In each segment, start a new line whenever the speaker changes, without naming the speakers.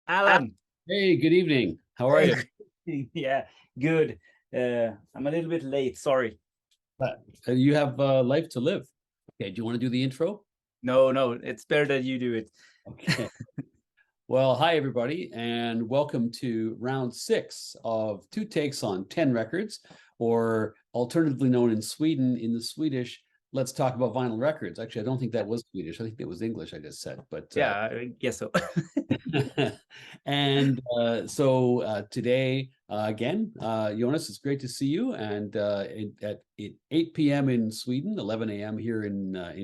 Alan.
Hey, good evening. How are you?
Yeah, good. I'm a little bit late. Sorry.
You have life to live. Okay, do you want to do the intro?
No, it's better that you do it.
Okay. Well, hi everybody, and welcome to round 6 of Two Takes on 10 Records, or alternatively known in Sweden in the Swedish Let's Talk About Vinyl Records. Actually, I don't think that was Swedish. I think it was English I just said, but
Yeah, I guess so.
and so today, again, Jonas, it's great to see you. And at 8 p.m. in Sweden, 11 a.m. here
Yeah.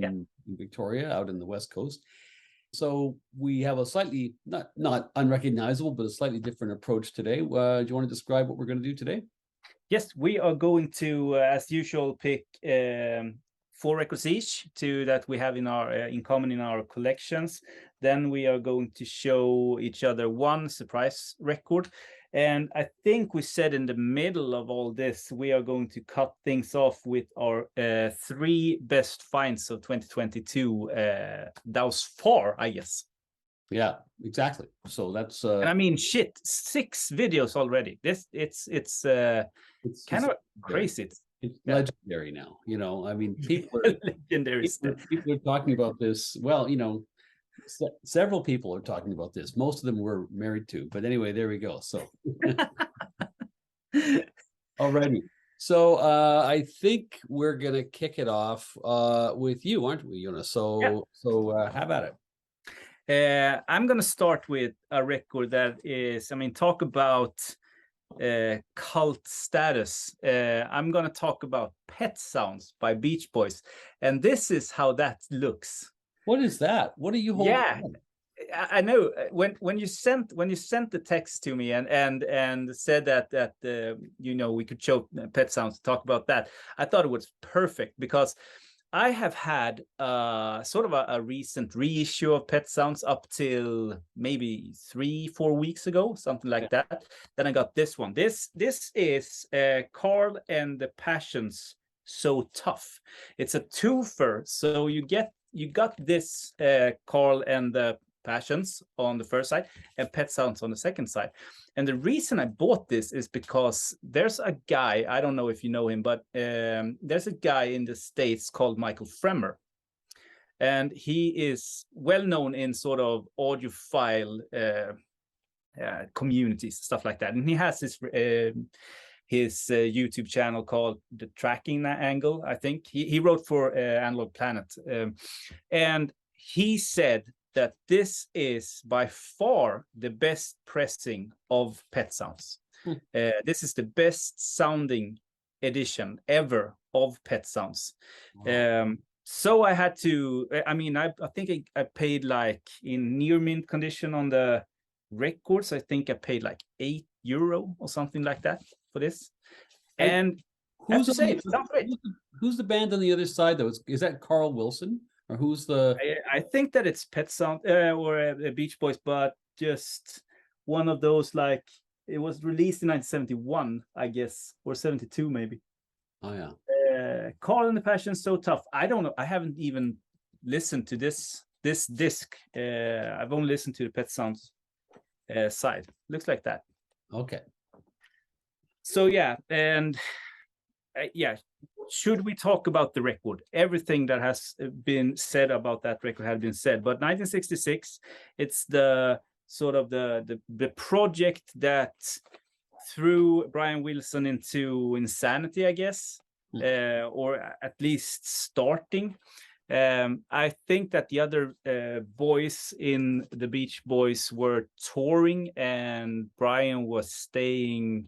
in Victoria, out in the West Coast. So we have a slightly, not unrecognizable, but a slightly different approach today. Do you want to describe what we're going to do today?
Yes, we are going to, as usual, pick 4 records each that we have in common in our collections. Then we are going to show each other one surprise record. And I think we said in the middle of all this, we are going to cut things off with our 3 best finds of 2022. That was 4, I guess.
Yeah, exactly. So that's
and I mean, shit, 6 videos already. It's kind of crazy.
It's legendary now. I mean, people are
legendary stuff.
People are talking about this. Well, several people are talking about this. Most of them were married to, but anyway, there we go. So alrighty. So I think we're gonna kick it off with you, aren't we, Jonas? So how about it?
I'm gonna start with a record that is, talk about cult status. I'm gonna talk about Pet Sounds by Beach Boys, and this is how that looks.
What is that? What are you holding?
Yeah, I know. When you sent the text to me and said that we could show Pet Sounds to talk about that, I thought it was perfect because I have had sort of a recent reissue of Pet Sounds up till maybe 3-4 weeks ago, something like that. Then I got this one. This is Carl and the Passions So Tough. It's a twofer, so you got this Carl and the Passions on the first side and Pet Sounds on the second side. And the reason I bought this is because there's a guy, I don't know if you know him, but there's a guy in the States called Michael Fremmer. And he is well known in sort of audiophile communities, stuff like that. And he has his YouTube channel called The Tracking Angle, I think. He wrote for Analog Planet. And he said that this is by far the best pressing of Pet Sounds. This is the best sounding edition ever of Pet Sounds. Wow. So I had to, I think I paid, like, in near mint condition on the records, I think I paid like €8 or something like that for this. And who's
the band on the other side, though? Is that Carl Wilson? Or who's the?
I think that it's Pet Sound or Beach Boys, but just one of those, like, it was released in 1971, I guess, or 72 maybe.
Oh yeah.
Carl and the Passion So Tough. I don't know. I haven't even listened to this disc. I've only listened to the Pet Sounds side. Looks like that.
Okay.
So yeah, and should we talk about the record? Everything that has been said about that record had been said. But 1966, it's the sort of the project that threw Brian Wilson into insanity, I guess, or at least starting. I think that the other boys in the Beach Boys were touring, and Brian was staying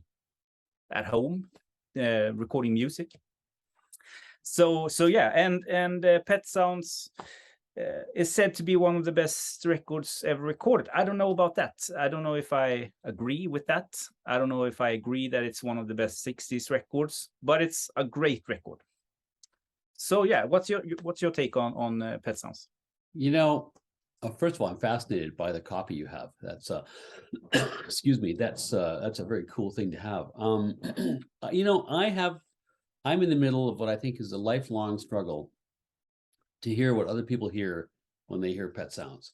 at home recording music. So yeah, and Pet Sounds is said to be one of the best records ever recorded. I don't know about that. I don't know if I agree with that. I don't know if I agree that it's one of the best 60s records, but it's a great record. So yeah, what's your take on Pet Sounds?
First of all, I'm fascinated by the copy you have. That's excuse me. That's a very cool thing to have. I'm in the middle of what I think is a lifelong struggle to hear what other people hear when they hear Pet Sounds.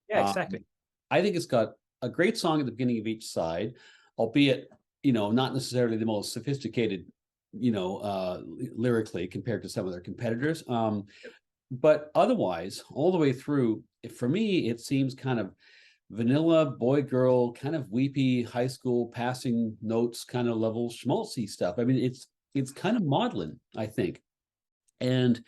Yeah, exactly.
I think it's got a great song at the beginning of each side, albeit, not necessarily the most sophisticated, lyrically compared to some of their competitors. But otherwise, all the way through, for me, it seems kind of vanilla boy girl, kind of weepy high school passing notes kind of level schmaltzy stuff. I mean, it's kind of maudlin, I think. And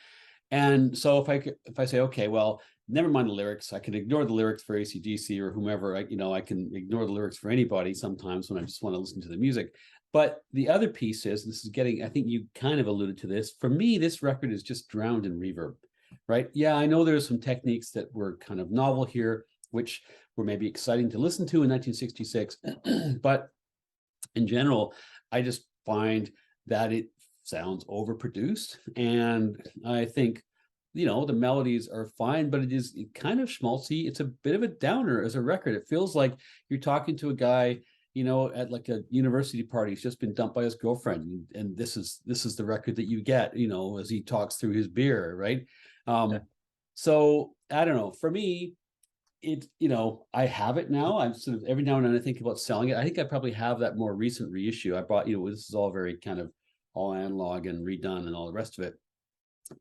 so if I say, okay, well, never mind the lyrics, I can ignore the lyrics for AC/DC or whomever. I can ignore the lyrics for anybody sometimes when I just want to listen to the music. But the other piece is, this is getting, I think you kind of alluded to this. For me, this record is just drowned in reverb, right? Yeah, I know there's some techniques that were kind of novel here, which were maybe exciting to listen to in 1966. But in general, I just find that it sounds overproduced. And I think, the melodies are fine, but it is kind of schmaltzy. It's a bit of a downer as a record. It feels like you're talking to a guy, at like a university party. He's just been dumped by his girlfriend, and this is the record that you get, as he talks through his beer, right? So I don't know. For me, I have it now. I'm sort of, every now and then I think about selling it. I think I probably have that more recent reissue. I bought, this is all very kind of all analog and redone and all the rest of it.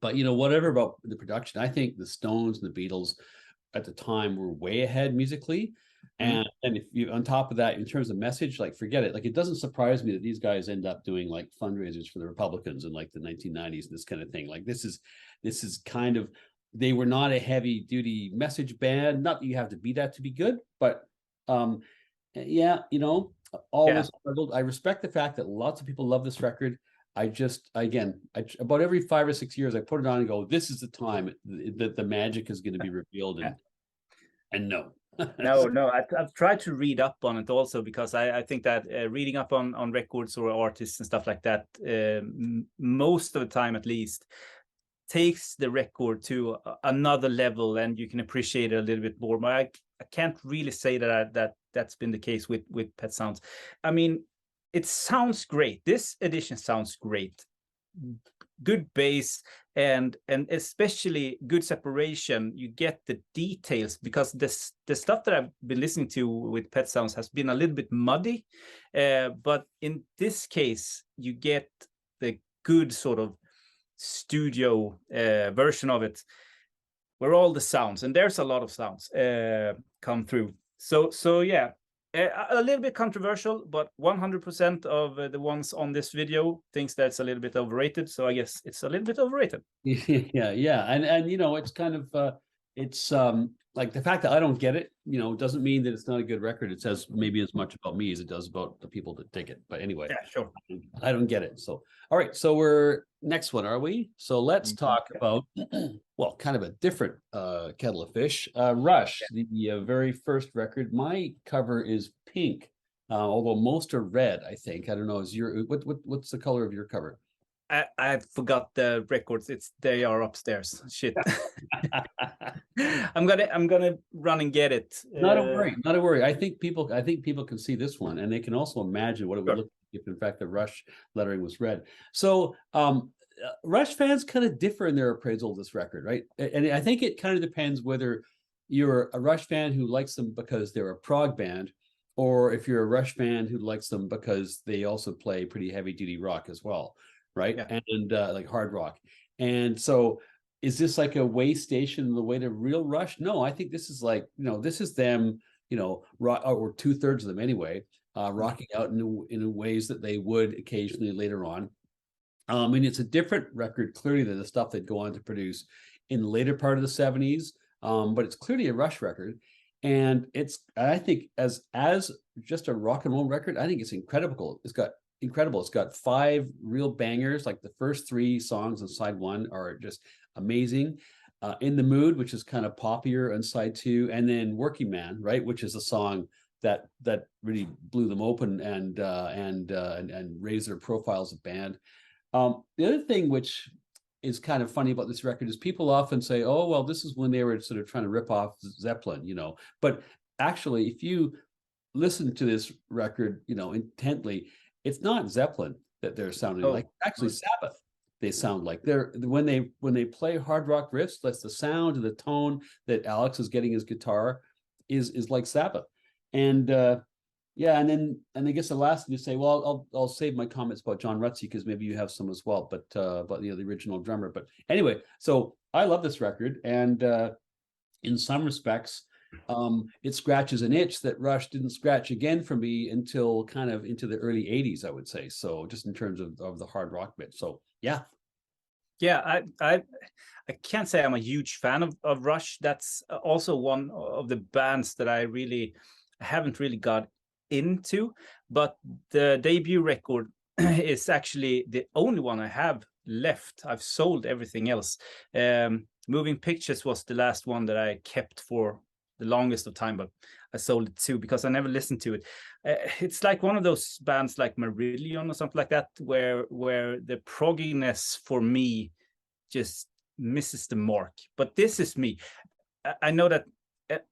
But whatever about the production, I think the Stones and the Beatles at the time were way ahead musically. And if you, on top of that, in terms of message, like, forget it. Like, it doesn't surprise me that these guys end up doing like fundraisers for the Republicans in like the 1990s and this kind of thing. Like, this is kind of, they were not a heavy duty message band. Not that you have to be that to be good, but always struggled. I respect the fact that lots of people love this record. I about every 5 or 6 years, I put it on and go, this is the time that the magic is going to be revealed. And no.
No, I've tried to read up on it also, because I think that reading up on records or artists and stuff like that, most of the time at least, takes the record to another level, and you can appreciate it a little bit more. But I can't really say that's been the case with Pet Sounds. I mean, it sounds great. This edition sounds great. Good bass and especially good separation. You get the details, because the stuff that I've been listening to with Pet Sounds has been a little bit muddy, but in this case you get the good sort of studio version of it, where all the sounds, and there's a lot of sounds, come through. So yeah. A little bit controversial, but 100% of the ones on this video thinks that's a little bit overrated. So I guess it's a little bit overrated.
Yeah. And it's kind of, it's like the fact that I don't get it, doesn't mean that it's not a good record. It says maybe as much about me as it does about the people that dig it. But anyway,
yeah, sure.
I don't get it. So, all right. So we're next one, are we? So let's talk about, well, kind of a different kettle of fish. Rush, the very first record. My cover is pink, although most are red, I think. I don't know. Is your what's the color of your cover?
I forgot the records. They are upstairs. Shit. I'm gonna run and get it.
Not a worry. I think people can see this one, and they can also imagine what it would look like if, in fact, the Rush lettering was red. So, Rush fans kind of differ in their appraisal of this record, right? And I think it kind of depends whether you're a Rush fan who likes them because they're a prog band, or if you're a Rush fan who likes them because they also play pretty heavy duty rock as well. Right. Yeah. And like hard rock. And so is this like a way station the way to real Rush? No, I think this is like, this is them, rock, or 2/3 of them anyway, rocking out in ways that they would occasionally later on. And it's a different record clearly than the stuff they'd go on to produce in the later part of the 70s. But it's clearly a Rush record. And I think as just a rock and roll record, I think it's incredible. It's got 5 real bangers. Like the first 3 songs on side 1 are just amazing. In the Mood, which is kind of poppier on side 2, and then Working Man, right, which is a song that really blew them open and raised their profile as a band. The other thing which is kind of funny about this record is people often say, oh, well, this is when they were sort of trying to rip off Zeppelin, but actually, if you listen to this record, intently, it's not Zeppelin that they're sounding like. Actually, Sabbath. They sound like when they play hard rock riffs. That's the sound and the tone that Alex is getting his guitar is like Sabbath. And yeah, and I guess the last thing to say, well, I'll save my comments about John Rutsey because maybe you have some as well, but about the original drummer. But anyway, so I love this record, and in some respects, it scratches an itch that Rush didn't scratch again for me until kind of into the early 80s, I would say. So just in terms of the hard rock bit. So yeah.
Yeah, I can't say I'm a huge fan of Rush. That's also one of the bands that I haven't really got into, but the debut record is actually the only one I have left. I've sold everything else. Moving Pictures was the last one that I kept for the longest of time, but I sold it too because I never listened to it. It's like one of those bands like Marillion or something like that, where the progginess for me just misses the mark. But this is me. I know that,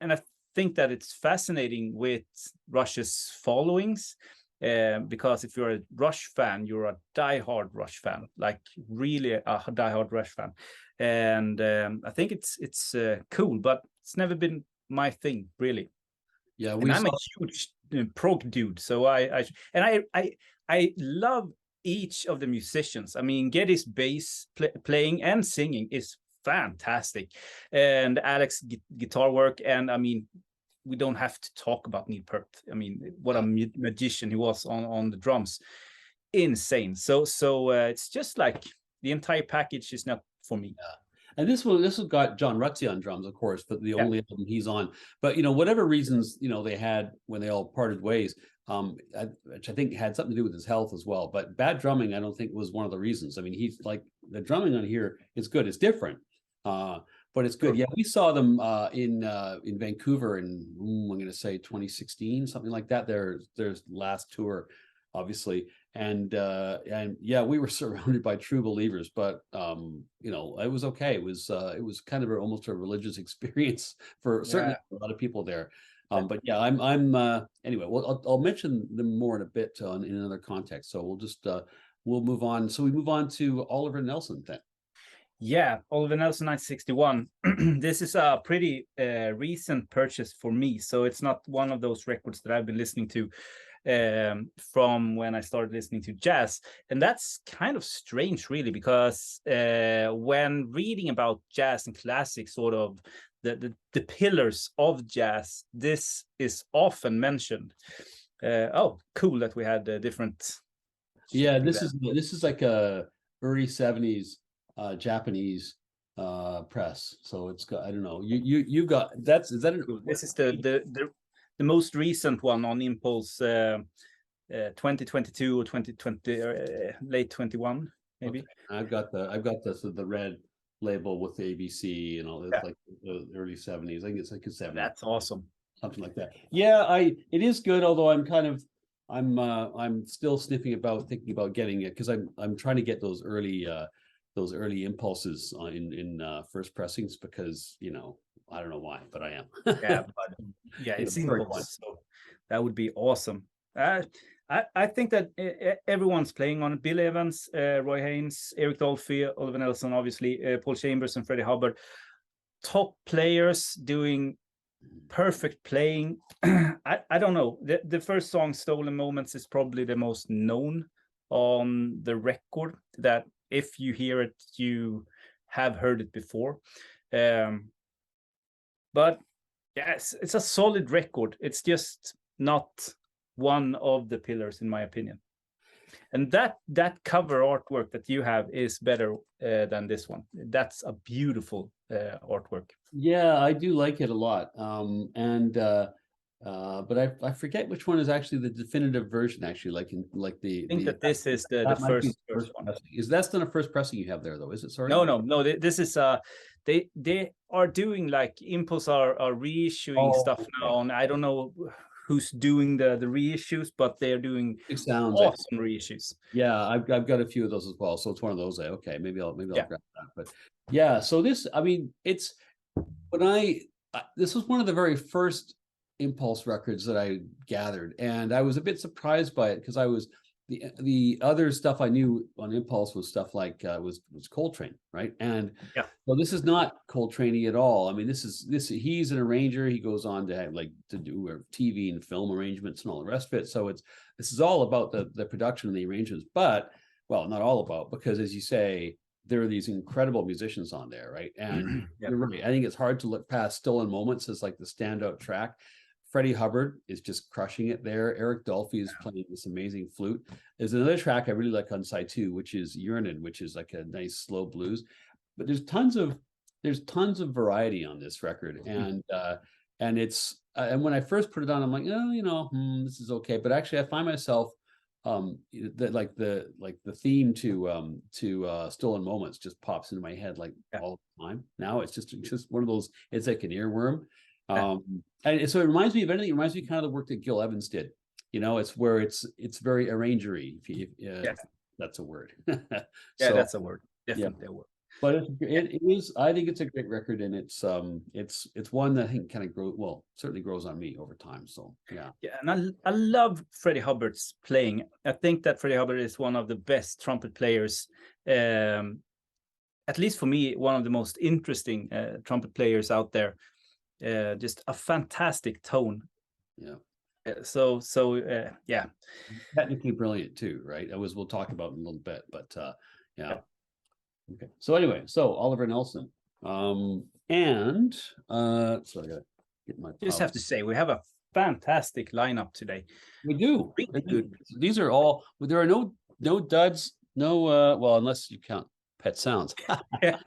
and I think that it's fascinating with Rush's followings, because if you're a Rush fan, you're a diehard Rush fan, like really a diehard Rush fan, and I think it's cool, but it's never been my thing really.
Yeah,
and I'm a huge prog dude, so I love each of the musicians. I mean, Geddy's bass playing and singing is fantastic, and Alex guitar work, and I mean, we don't have to talk about Neil Peart. I mean, what a magician he was on the drums, insane. So it's just like the entire package is not for me.
Yeah. And this has got John Rutsey on drums, of course, but the only album he's on. But whatever reasons they had when they all parted ways, which I think had something to do with his health as well. But bad drumming, I don't think was one of the reasons. I mean, he's like, the drumming on here is good. It's different, but it's good. Yeah, we saw them in Vancouver in I'm going to say 2016, something like that. Their last tour, obviously. And yeah, we were surrounded by true believers, but it was okay. It was kind of almost a religious experience for certainly a lot of people there. But yeah, I'm anyway. Well, I'll mention them more in a bit in another context. So we'll move on. So we move on to Oliver Nelson then.
Yeah, Oliver Nelson 1961. This is a pretty recent purchase for me, so it's not one of those records that I've been listening to from when I started listening to jazz. And that's kind of strange, really, because when reading about jazz and classics, sort of the pillars of jazz, this is often mentioned. Oh, cool that we had different.
Yeah, this is like a early 70s Japanese press. So it's got, I don't know, you've got, is that
this is the most recent one on Impulse, 2022 or 2020, or late 21 maybe.
Okay. I've got the red label with the ABC and all this, like the early 70s. I think it's like a 70s.
That's awesome.
Something like that. Yeah, it is good, although I'm still sniffing about, thinking about getting it, because I'm trying to get those early impulses in first pressings, because I don't know why, but I am.
Yeah, it's Impulse, so that would be awesome. I think that everyone's playing on it. Bill Evans, Roy Haynes, Eric Dolphy, Oliver Nelson, obviously, Paul Chambers and Freddie Hubbard, top players doing perfect playing. I don't know. The first song, Stolen Moments, is probably the most known on the record, that if you hear it, you have heard it before. But yes, it's a solid record. It's just not one of the pillars, in my opinion. And that cover artwork that you have is better than this one. That's a beautiful artwork.
Yeah, I do like it a lot. But I forget which one is actually the definitive version. Actually, I think
that this is the first one.
Is that still a first pressing you have there, though? Is it? Sorry.
No. This is they are doing, like, Impulse are reissuing stuff now, and I don't know who's doing the reissues, but they're doing awesome reissues.
Yeah, I've got a few of those as well. So it's one of those. Okay, maybe I'll grab that. But yeah, so this, I mean, it's this was one of the very first Impulse records that I gathered, and I was a bit surprised by it, because I was the other stuff I knew on impulse was stuff like was Coltrane, right? And
Yeah.
well, this is not Coltrane at all. I mean, he's an arranger. He goes on to have, like, to do TV and film arrangements and all the rest of it. So this is all about the production and the arrangements, but well, not all about, because as you say, there are these incredible musicians on there, right? And
Yeah.
you're right. I think it's hard to look past Stolen Moments as like the standout track. Freddie Hubbard is just crushing it there. Eric Dolphy is playing this amazing flute. There's another track I really like on side 2, which is Yearnin', which is like a nice slow blues. But there's tons of variety on this record, and it's and when I first put it on, I'm like, oh, this is okay. But actually, I find myself the theme to Stolen Moments just pops into my head like all the time. Now it's just one of those. It's like an earworm. And so it reminds me of anything. It reminds me kind of the work that Gil Evans did. It's where it's very arrangery. If that's a word.
That's a word. Definitely a word.
But it is. I think it's a great record, and it's one that I think kind of certainly grows on me over time. So yeah.
Yeah, and I love Freddie Hubbard's playing. I think that Freddie Hubbard is one of the best trumpet players. At least for me, one of the most interesting trumpet players out there. Just a fantastic tone.
Yeah.
Yeah.
Technically brilliant too, right? We'll talk about in a little bit, but yeah. Okay. So anyway, Oliver Nelson. So I gotta get my
just have to say we have a fantastic lineup today.
We do.
Really good.
These are all, there are no duds, no well, unless you count Pet Sounds.
Yeah.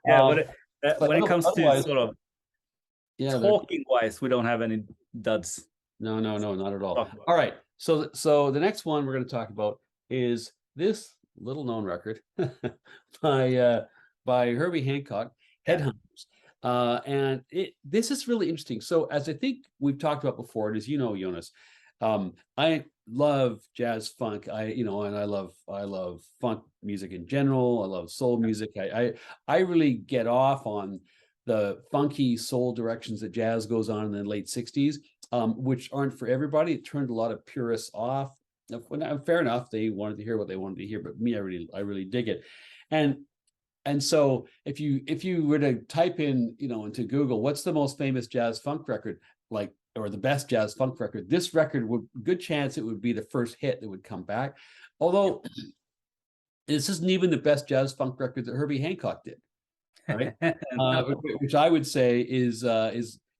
When it comes to sort of talking wise, we don't have any duds.
No, not at all. All right. So the next one we're going to talk about is this little known record by Herbie Hancock, Headhunters. And this is really interesting. So as I think we've talked about before, and as you know, Jonas, I love jazz funk. I love funk music in general. I love soul music. I really get off on the funky soul directions that jazz goes on in the late 60s, which aren't for everybody. It turned a lot of purists off. Fair enough, they wanted to hear what they wanted to hear, but me, I really dig it. And so if you were to type in, into Google, what's the most famous jazz funk record, or the best jazz funk record, this record good chance it would be the first hit that would come back. Although this isn't even the best jazz funk record that Herbie Hancock did, right? Which I would say is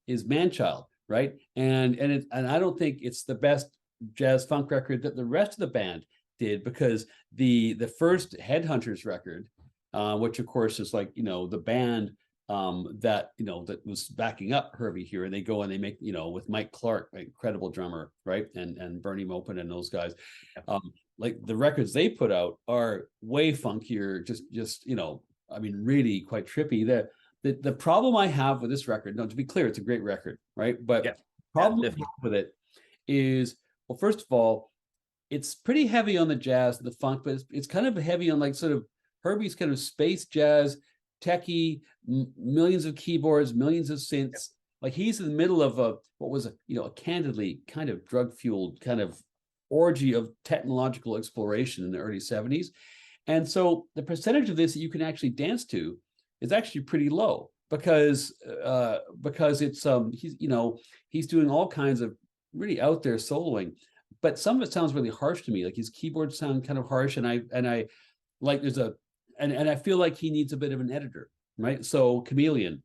Manchild, right? And I don't think it's the best jazz funk record that the rest of the band did, because the first Headhunters record, which of course is like the band that was backing up Herbie here, and they go and they make with Mike Clark, incredible drummer, right, and Bernie Maupin and those guys, like the records they put out are way funkier, just really quite trippy. The problem I have with this record, to be clear, it's a great record, right? But the problem I have with it is, well, first of all, it's pretty heavy on the jazz and the funk, but it's kind of heavy on like sort of Herbie's kind of space jazz, techie, millions of keyboards, millions of synths. Like he's in the middle of a candidly kind of drug-fueled kind of orgy of technological exploration in the early 70s. And so the percentage of this that you can actually dance to is actually pretty low, because it's he's doing all kinds of really out there soloing, but some of it sounds really harsh to me. Like his keyboards sound kind of harsh, and I like I feel like he needs a bit of an editor, right? So Chameleon,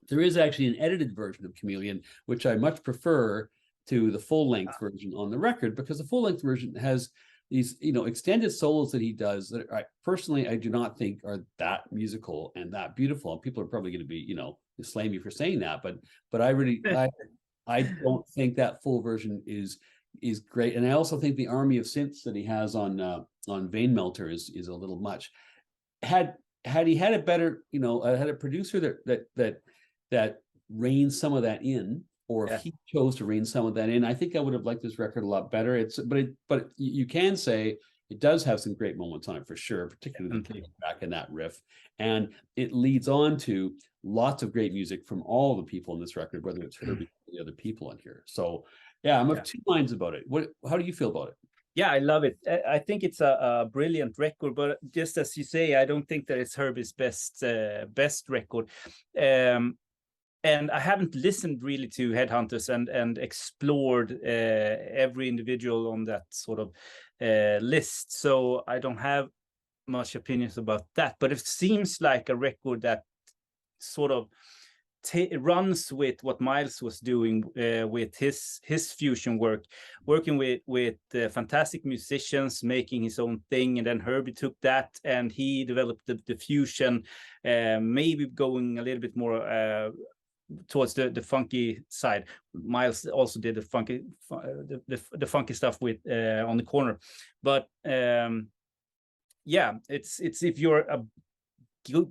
there is actually an edited version of Chameleon, which I much prefer to the full-length version on the record, because the full-length version has these extended solos that he does that I do not think are that musical and that beautiful. And people are probably going to be slay me for saying that, but I really I don't think that full version is great. And I also think the army of synths that he has on Vein Melter is a little much. Had he had a better, had a producer that reined some of that in, or if he chose to rein some of that in, I think I would have liked this record a lot better. But you can say it does have some great moments on it for sure, particularly the back in that riff, and it leads on to lots of great music from all the people in this record, whether it's Herbie or the other people in here. So yeah, I'm of two minds about it. How do you feel about it?
Yeah, I love it. I think it's a brilliant record, but just as you say, I don't think that it's Herbie's best record. And I haven't listened really to Headhunters and explored every individual on that sort of list, so I don't have much opinions about that. But it seems like a record that sort of runs with what Miles was doing with his fusion work, working with fantastic musicians, making his own thing, and then Herbie took that and he developed the fusion, maybe going a little bit more towards the funky side. Miles also did the funky funky stuff with on the corner, but yeah, it's if you're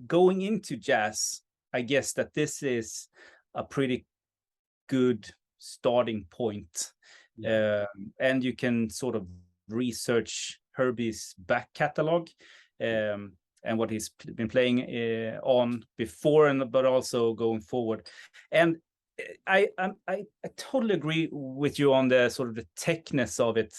going into jazz, I guess that this is a pretty good starting point. And you can sort of research Herbie's back catalog and what he's been playing on before, but also going forward. And I totally agree with you on the sort of the techness of it.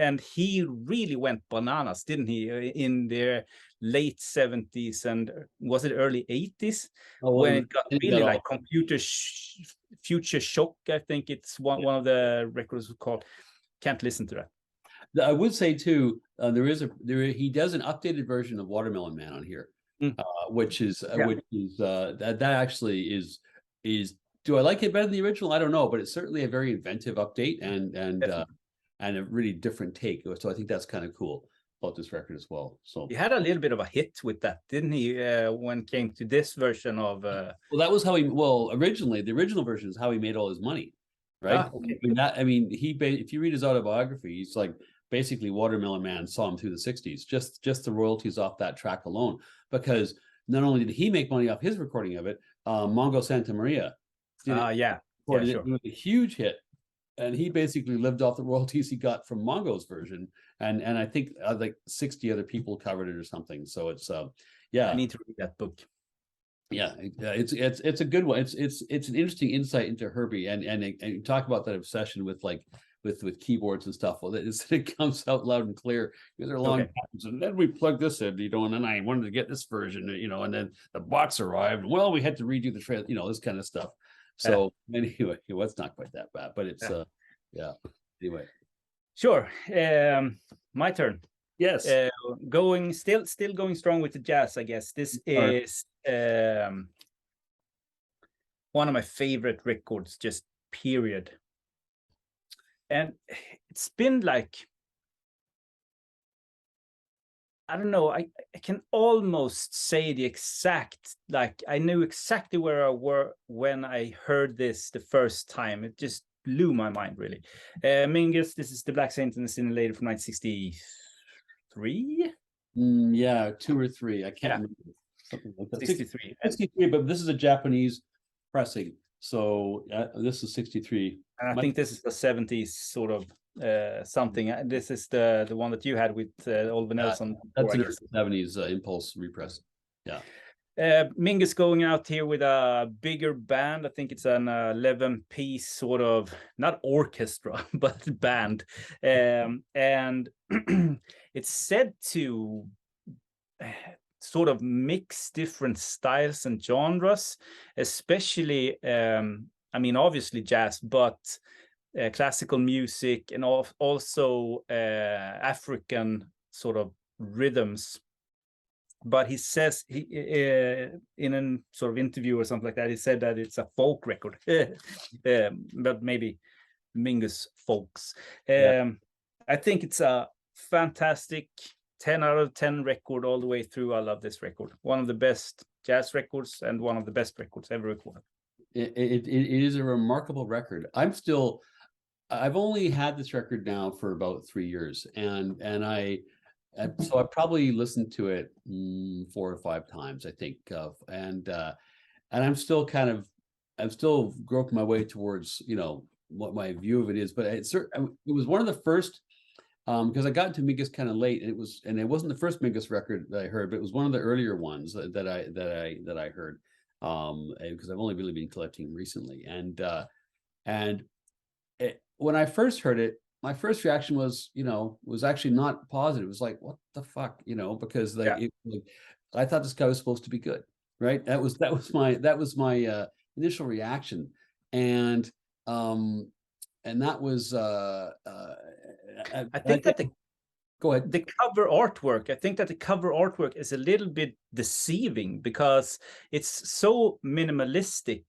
And he really went bananas, didn't he, in the late 70s and was it early 80s when it got really like Future Shock, I think it's one of the records called. Can't listen to that.
I would say too, he does an updated version of Watermelon Man on here, which is that actually is. Do I like it better than the original? I don't know, but it's certainly a very inventive update and a really different take. So I think that's kind of cool about this record as well. So
he had a little bit of a hit with that, didn't he? When it came to this version of
well, that was how originally the original version is how he made all his money, right?
Okay.
If you read his autobiography, he's like basically Watermelon Man saw him through the 60s, just the royalties off that track alone, because not only did he make money off his recording of it, Mongo Santa Maria
sure.
It was a huge hit, and he basically lived off the royalties he got from Mongo's version, and I think like 60 other people covered it or something. So it's I
need to read that book.
Yeah, it's a good one. It's an interesting insight into Herbie, and you talk about that obsession with keyboards and stuff. Well, it comes out loud and clear. They're long patterns, and then we plug this in, and then I wanted to get this version, and then the box arrived. Well, we had to redo the trail, this kind of stuff. So anyway, it's not quite that bad, but it's anyway.
Sure. My turn.
Yes.
Still going strong with the jazz, I guess. This is one of my favorite records, just period. And it's been like, I don't know, I can almost say the exact, like I knew exactly where I were when I heard this the first time. It just blew my mind, really. Mingus, this is the Black Saint and the Sinner Lady from 1963.
2 or 3. I can't remember. Something like that.
63.
63, but this is a Japanese pressing. So this is 63.
And I think this is the 70s sort of something. This is the one that you had with Oliver Nelson.
That's the 70s Impulse repress. Yeah.
Mingus going out here with a bigger band. I think it's an 11-piece sort of, not orchestra, but band. And it's said to sort of mix different styles and genres, especially, obviously jazz, but classical music and also African sort of rhythms. But he says in a sort of interview or something like that, he said that it's a folk record, but maybe Mingus folks. I think it's a fantastic 10 out of 10 record all the way through. I love this record. One of the best jazz records and one of the best records ever recorded.
It is a remarkable record. I've only had this record now for about 3 years, and I probably listened to it 4 or 5 times, I think, and I'm still groping my way towards what my view of it is. But it was one of the first, because I got into Mingus kind of late, and it wasn't the first Mingus record that I heard, but it was one of the earlier ones that I heard, because I've only really been collecting recently, when I first heard it, my first reaction was, was actually not positive. It was like, what the fuck, because I thought this guy was supposed to be good, right? That was my initial reaction, and that was
I think that
go ahead.
The cover artwork, I think that the cover artwork is a little bit deceiving because it's so minimalistic,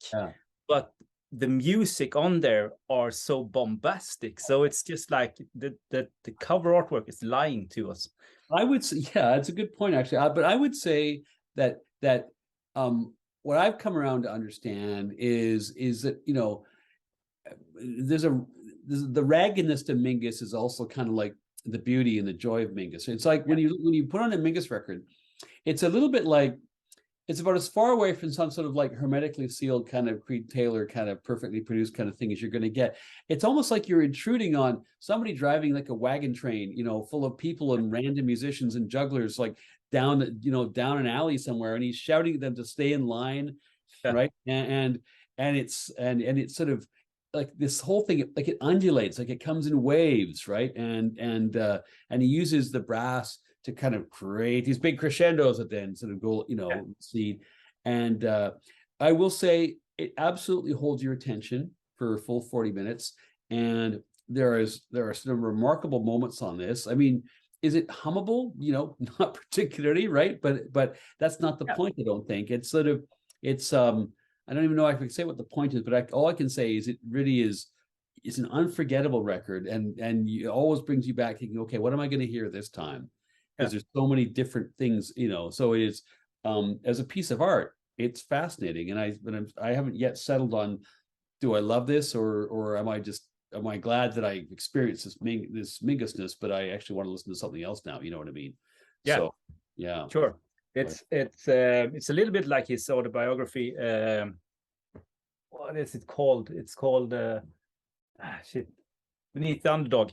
but the music on there are so bombastic. So it's just like the cover artwork is lying to us.
I would say, yeah, it's a good point actually. But I would say that what I've come around to understand is that there's the raggedness to Mingus is also kind of like the beauty and the joy of Mingus. It's like when you put on a Mingus record, it's a little bit like, it's about as far away from some sort of like hermetically sealed kind of Creed Taylor kind of perfectly produced kind of thing as you're going to get. It's almost like you're intruding on somebody driving like a wagon train, full of people and random musicians and jugglers, like down an alley somewhere, and he's shouting at them to stay in line, right? And it's sort of like this whole thing, like it undulates, like it comes in waves, right? And he uses the brass to kind of create these big crescendos at the end, sort of go, see. And I will say it absolutely holds your attention for a full 40 minutes. And there are some remarkable moments on this. I mean, is it hummable? Not particularly, right? But that's not the point, I don't think. It's sort of, I don't even know if I can say what the point is, but all I can say is it really is, it's an unforgettable record, and it always brings you back thinking, okay, what am I going to hear this time? Because there's so many different things, so it is, as a piece of art, it's fascinating. And I haven't yet settled on, do I love this or am I glad that I experienced this Mingusness, but I actually want to listen to something else now. You know what I mean?
Yeah.
So, yeah.
Sure. It's a little bit like his autobiography. What is it called? It's called Beneath the Thunderdog.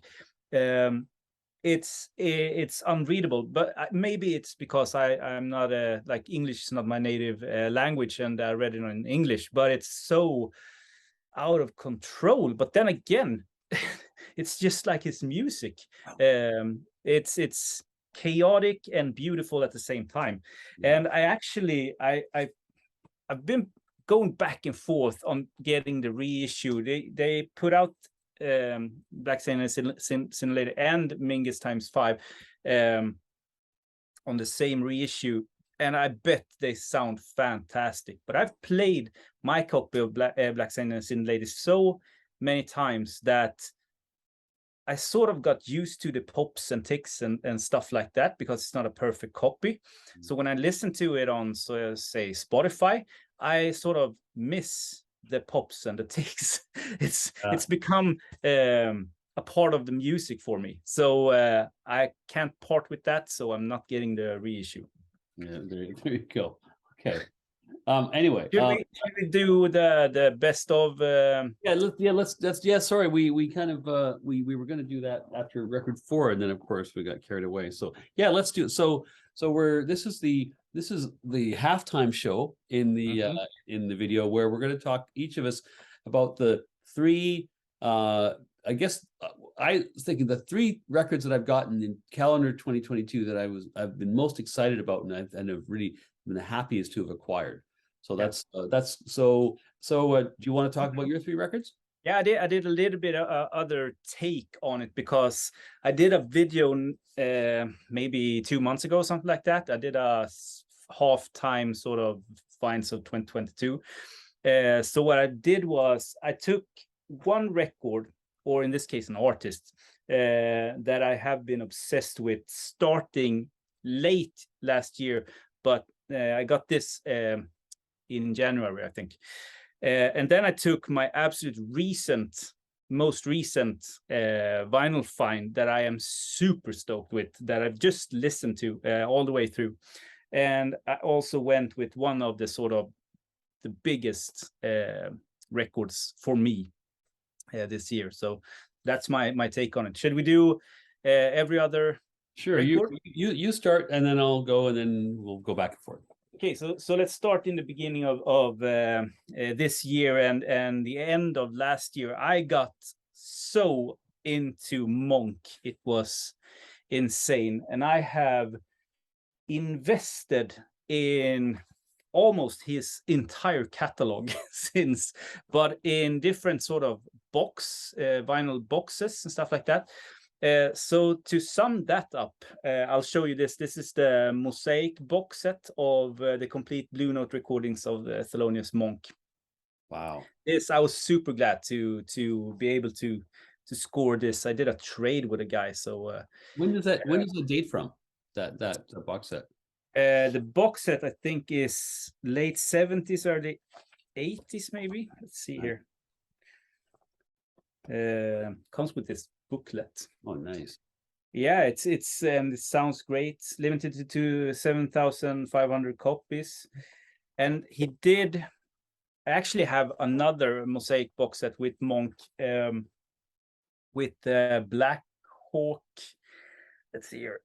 It's unreadable, but maybe it's because I'm not like English is not my native language, and I read it in English, but it's so out of control. But then again, it's just like his music. It's chaotic and beautiful at the same time. And I've been going back and forth on getting the reissue. They put out Black Simulator and Mingus x5 on the same reissue, and I bet they sound fantastic. But I've played my copy of Black Simulator so many times that I sort of got used to the pops and ticks and stuff like that, because it's not a perfect copy. So when I listen to it on, say, Spotify, I sort of miss the pops and the ticks. It's become a part of the music for me. So I can't part with that. So I'm not getting the reissue.
Yeah, there you go. Okay. Anyway,
should we do the best of?
Sorry, we kind of we were going to do that after record 4, and then of course we got carried away. So yeah, let's do it. So this is the halftime show in the video, where we're going to talk, each of us, about the 3. I guess I was thinking the 3 records that I've gotten in calendar 2022 that I've been most excited about, and have really been the happiest to have acquired. So that's so. Do you want to talk about your 3 records?
Yeah, I did a little bit of other take on it, because I did a video maybe 2 months ago, something like that. I did a halftime sort of finds of 2022. So what I did was I took one record, or in this case an artist, that I have been obsessed with starting late last year, but I got this in January, I think. And then I took my absolute most recent vinyl find that I am super stoked with, that I've just listened to all the way through. And I also went with one of the sort of the biggest records for me this year. So that's my take on it. Should we do every other?
Sure. You start, and then I'll go, and then we'll go back and forth.
Okay, so let's start in the beginning of this year and the end of last year. I got so into Monk, it was insane. And I have invested in almost his entire catalog since, but in different sort of vinyl boxes and stuff like that. So to sum that up, I'll show you this. This is the Mosaic box set of the complete Blue Note recordings of the Thelonious Monk.
Wow.
This, I was super glad to be able to score this. I did a trade with a guy. So
when does the date from that box set?
The box set, I think, is late 70s, early 80s, maybe. Let's see here. Comes with this booklet.
Oh, nice.
Yeah, it sounds great. Limited to 7,500 copies. And he did actually have another Mosaic box set with Monk, with Black Hawk. Let's see here.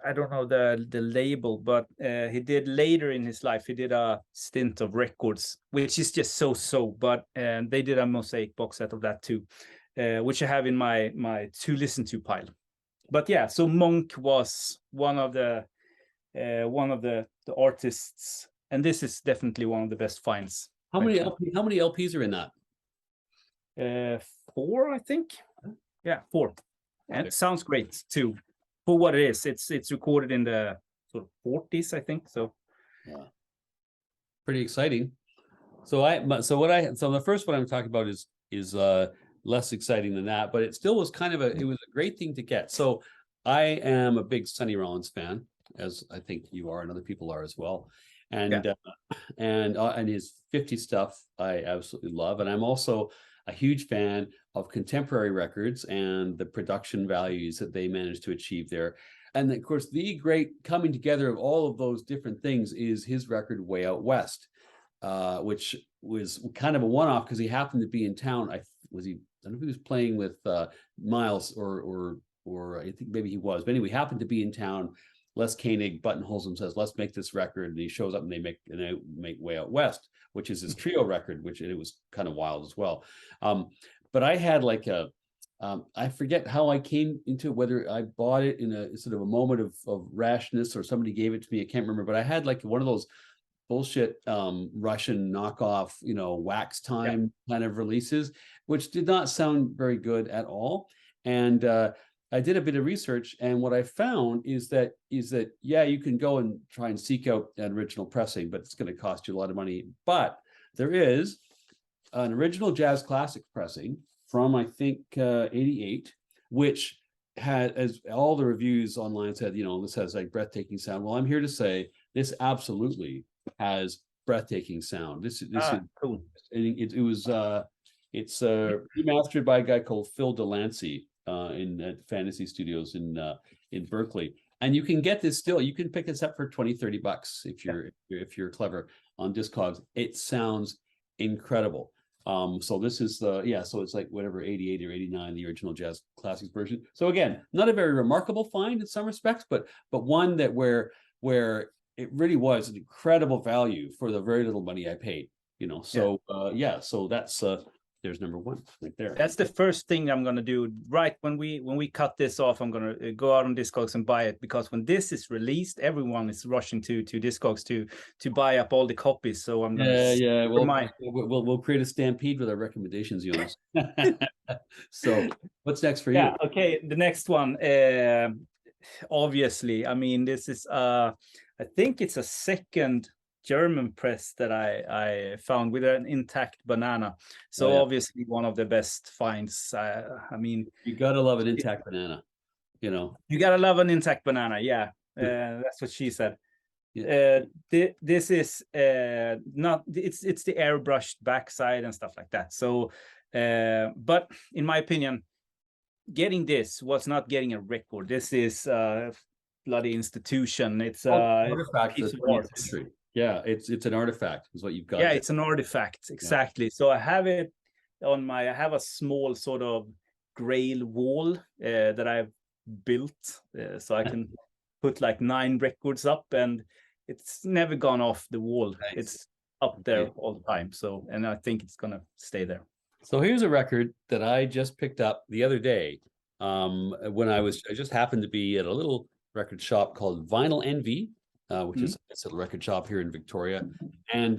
I don't know the label, but he did later in his life, he did a stint of records, which is just so, but they did a Mosaic box set of that too, which I have in my to listen to pile. But yeah, so Monk was one of the artists, and this is definitely one of the best finds.
How many LPs are in that?
4, I think. Yeah, 4. And it sounds great too. For what it is, it's recorded in the sort of 40s, I think. So,
yeah, pretty exciting. So the first one I'm talking about is less exciting than that, but it still was it was a great thing to get. So I am a big Sonny Rollins fan, as I think you are, and other people are as well. And and his 50 stuff I absolutely love, and I'm also a huge fan of contemporary records and the production values that they managed to achieve there. And of course, the great coming together of all of those different things is his record Way Out West, which was kind of a one-off because he happened to be in town. I don't know if he was playing with Miles or I think maybe he was, but anyway, he happened to be in town. Les Koenig buttonholes him, says, "Let's make this record," and he shows up and they make Way Out West, which is his trio record, which it was kind of wild as well. But I had like I forget how I came into it, whether I bought it in a sort of a moment of rashness or somebody gave it to me. I can't remember, but I had like one of those bullshit Russian knockoff, wax time kind of releases, which did not sound very good at all. And I did a bit of research, and what I found is that yeah, you can go and try and seek out an original pressing, but it's going to cost you a lot of money. But there is an original jazz classic pressing from, I think, 88, which had, as all the reviews online said, this has like breathtaking sound. Well, I'm here to say this absolutely has breathtaking sound. This is
cool.
It's remastered by a guy called Phil Delancey in Fantasy Studios in Berkeley. And you can get this still. You can pick this up for $20-$30 if you're clever on Discogs. It sounds incredible. So this is so it's like whatever, 88 or 89, the original jazz classics version. So again, not a very remarkable find in some respects, but one that where it really was an incredible value for the very little money I paid. So so that's there's number one right there.
That's the first thing I'm gonna do. Right when we cut this off, I'm gonna go out on Discogs and buy it, because when this is released, everyone is rushing to Discogs to buy up all the copies. So I'm gonna
we'll create a stampede with our recommendations, Jonas. So what's next for you?
Okay, the next one, obviously, I mean, this is I think it's a second German press that I found with an intact banana. So obviously one of the best finds. I mean,
you gotta love an intact banana.
You gotta love an intact banana. Yeah, that's what she said.
Yeah.
This is not. It's the airbrushed backside and stuff like that. So, but in my opinion, getting this was not getting a record. This is a bloody institution. It's a piece of art.
Yeah, it's an artifact is what you've got.
Yeah, it's an artifact, exactly. So I have it on I have a small sort of grail wall that I've built, so I can put like 9 records up, and it's never gone off the wall. Nice. It's up there all the time. So, and I think it's gonna stay there.
So here's a record that I just picked up the other day. When I just happened to be at a little record shop called Vinyl Envy, which is a little record shop here in Victoria. And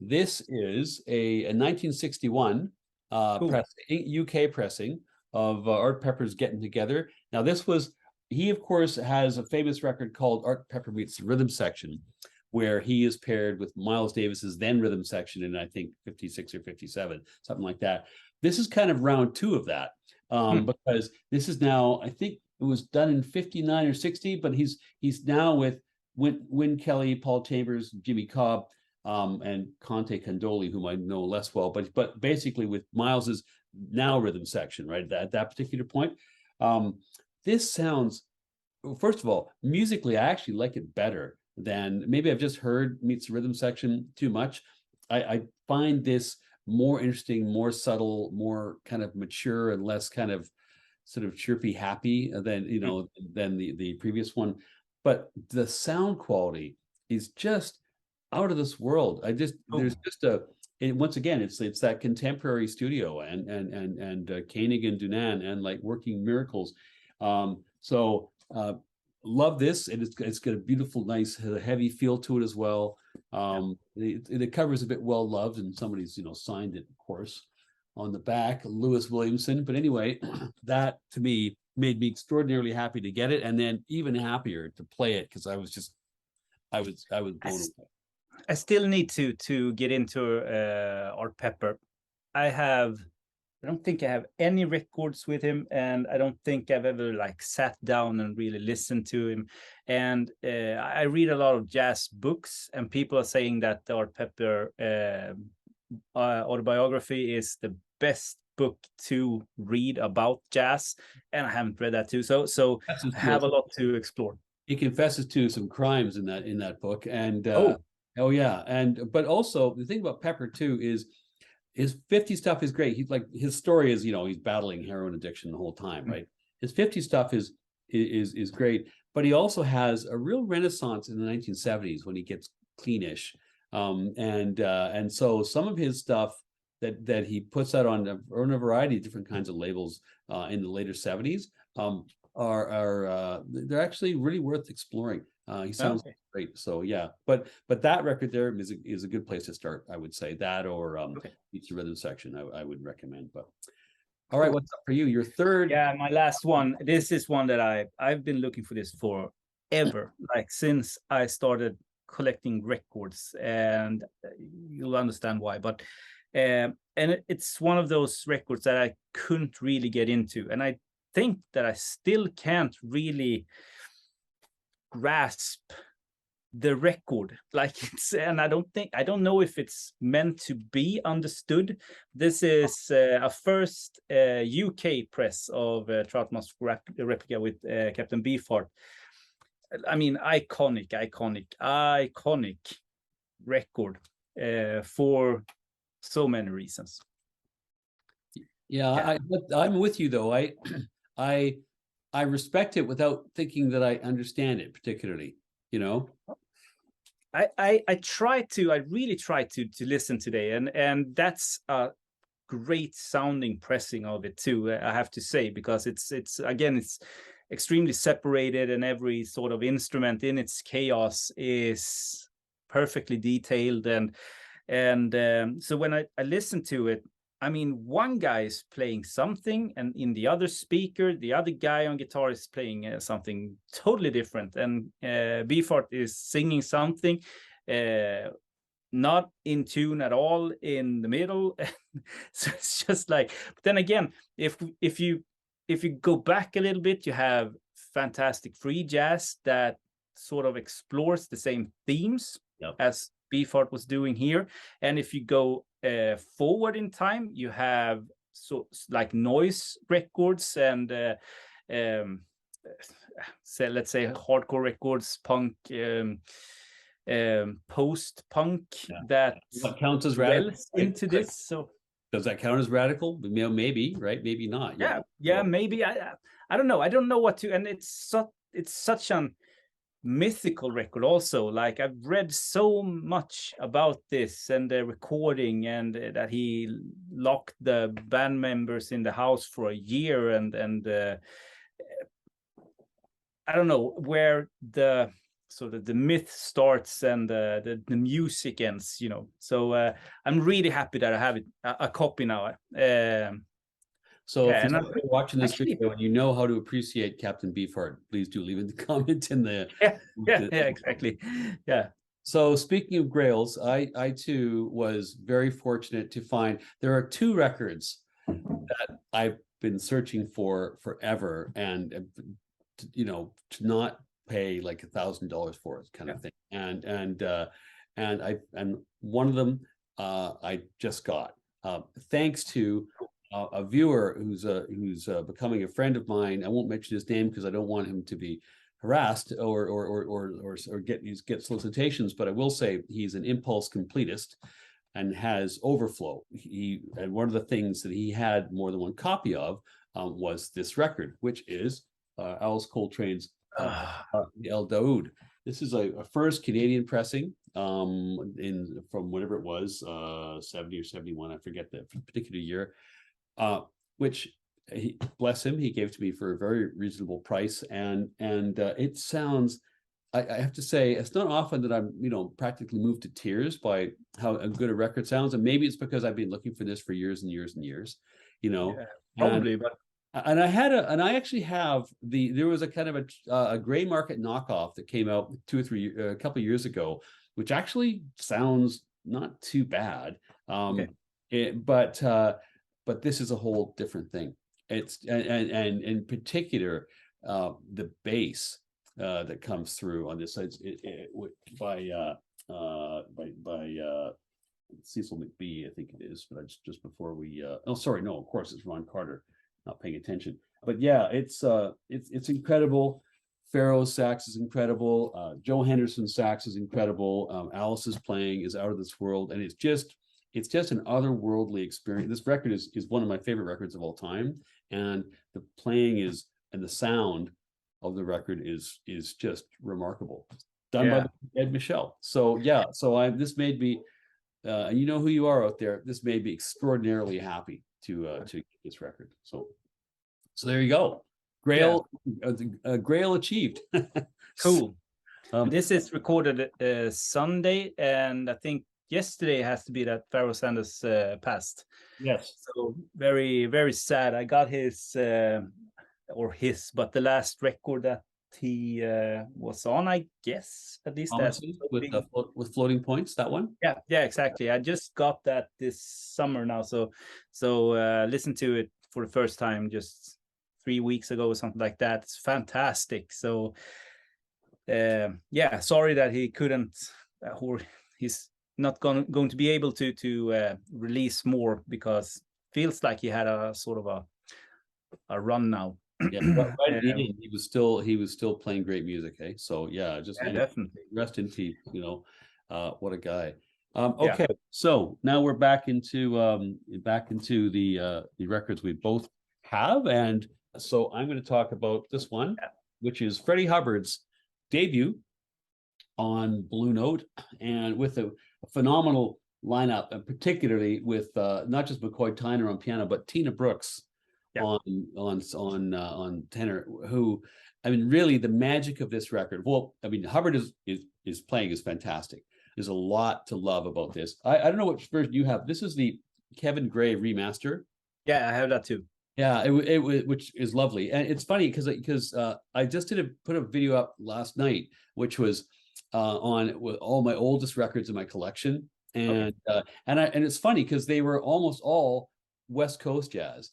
this is a 1961 UK pressing of Art Pepper's Getting Together. Now, he of course has a famous record called Art Pepper Meets the Rhythm Section, where he is paired with Miles Davis's then rhythm section in, I think, 56 or 57, something like that. This is kind of round two of that, because this is now, I think it was done in 59 or 60, but he's now with Win Kelly, Paul Chambers, Jimmy Cobb, and Conte Candoli, whom I know less well, but basically with Miles's now rhythm section, right, at that particular point. This sounds, first of all, musically, I actually like it better than, maybe I've just heard Meets the Rhythm Section too much. I find this more interesting, more subtle, more kind of mature, and less kind of sort of chirpy happy than the previous one. But the sound quality is just out of this world. There's just once again, it's that contemporary studio and Koenig and Dunan and like working miracles. Love this, and it's got a beautiful, nice, heavy feel to it as well. The cover is a bit well loved, and somebody's signed it, of course, on the back, Lewis Williamson. But anyway, that to me made me extraordinarily happy to get it, and then even happier to play it, because I was blown away.
I still need to get into Art Pepper. I don't think I have any records with him, and I don't think I've ever like sat down and really listened to him. And I read a lot of jazz books, and people are saying that the Art Pepper autobiography is the best book to read about jazz, and I haven't read that too. So I have a lot to explore.
He confesses to some crimes in that book, and but also the thing about Pepper too is his 50 stuff is great. He's like, his story is, he's battling heroin addiction the whole time, right? His 50 stuff is great, but he also has a real renaissance in the 1970s when he gets cleanish, and so some of his stuff that he puts out on a variety of different kinds of labels in the later 70s are they're actually really worth exploring. He sounds great. So yeah, but that record there is a good place to start. I would say that, or Meets the Rhythm Section. I would recommend. But all right, what's up for you? Your third?
Yeah, my last one. This is one that I've been looking for this forever, like since I started collecting records, and you'll understand why. But and it's one of those records that I couldn't really get into, and I think that I still can't really grasp the record, like and I don't know if it's meant to be understood. This is a first UK press of Troutmouse replica with Captain Beefheart. I mean, iconic record for so many reasons.
Yeah. I'm with you though. I respect it without thinking that I understand it particularly,
I really try to listen today, and that's a great sounding pressing of it too, I have to say, because it's extremely separated, and every sort of instrument in its chaos is perfectly detailed, and so when I listen to it, I mean, one guy is playing something, and in the other speaker, the other guy on guitar is playing something totally different. And Beefheart is singing something not in tune at all in the middle. So it's just like, but then again, if you go back a little bit, you have fantastic free jazz that sort of explores the same themes as Beefheart was doing here. And if you go forward in time, you have like noise records and let's say hardcore records, punk, post-punk that
counts as radical
into this. So
does that count as radical? Maybe, right? Maybe not.
Yeah, maybe. I don't know. I don't know what to, and it's such an mythical record also. Like, I've read so much about this and the recording, and that he locked the band members in the house for a year, and I don't know where the sort of the myth starts and the music ends, you know. So I'm really happy that I have it, a copy now.
So
Yeah,
if
and
you're watching this
actually-
video and you know how to appreciate Captain Beefheart, please do leave in the comment in the
yeah, exactly. Yeah.
So speaking of grails, I too was very fortunate to find there are two records that I've been searching for forever, and you know, to not pay like $1,000 for it, kind of thing. And one of them I just got thanks to a viewer who's becoming a friend of mine. I won't mention his name because I don't want him to be harassed or get solicitations, but I will say he's an impulse completist and has overflow. And one of the things that he had more than one copy of was this record, which is Alice Coltrane's El Daoud. This is a first Canadian pressing from whatever it was, 70 or 71, I forget the particular year, which bless him, he gave to me for a very reasonable price, and it sounds, I have to say, it's not often that I'm, you know, practically moved to tears by how good a record sounds, and maybe it's because I've been looking for this for years and years and years, you know.
Yeah, probably,
and I actually have there was a kind of a gray market knockoff that came out a couple of years ago, which actually sounds not too bad. But this is a whole different thing. It's and in particular the bass that comes through on this side by Cecil McBee, I think it is, but just before we oh sorry, no, of course it's Ron Carter, not paying attention. But yeah, it's incredible. Pharaoh's sax is incredible. Joe Henderson's sax is incredible. Alice's playing is out of this world, and it's just an otherworldly experience. This record is one of my favorite records of all time, and the playing and the sound of the record is just remarkable. Done by Ed Michel. So yeah, this made me, and you know who you are out there. This made me extraordinarily happy to get this record. So there you go. Grail, Grail achieved.
Cool. This is recorded Sunday, and I think yesterday has to be that Pharoah Sanders passed.
Yes.
So very, very sad. I got but the last record that he was on, I guess, at least
with Floating Points, that one.
Yeah, exactly. I just got that this summer now, so listen to it for the first time just 3 weeks ago or something like that. It's fantastic. So sorry that he couldn't, or he's not going to be able to release more, because feels like he had a sort of a run now.
Yeah, he was still playing great music. So yeah, definitely rest in peace. You know, what a guy. Okay, so now we're back into the records we both have, and so I'm going to talk about this one, which is Freddie Hubbard's debut on Blue Note, and with a phenomenal lineup, and particularly with not just McCoy Tyner on piano, but Tina Brooks on tenor. Who, I mean, really the magic of this record. Well, I mean, Hubbard is playing is fantastic. There's a lot to love about this. I don't know which version you have. This is the Kevin Gray remaster.
Yeah, I have that too.
Yeah, it which is lovely, and it's funny because I just put a video up last night, which was on with all my oldest records in my collection, and it's funny because they were almost all West Coast jazz,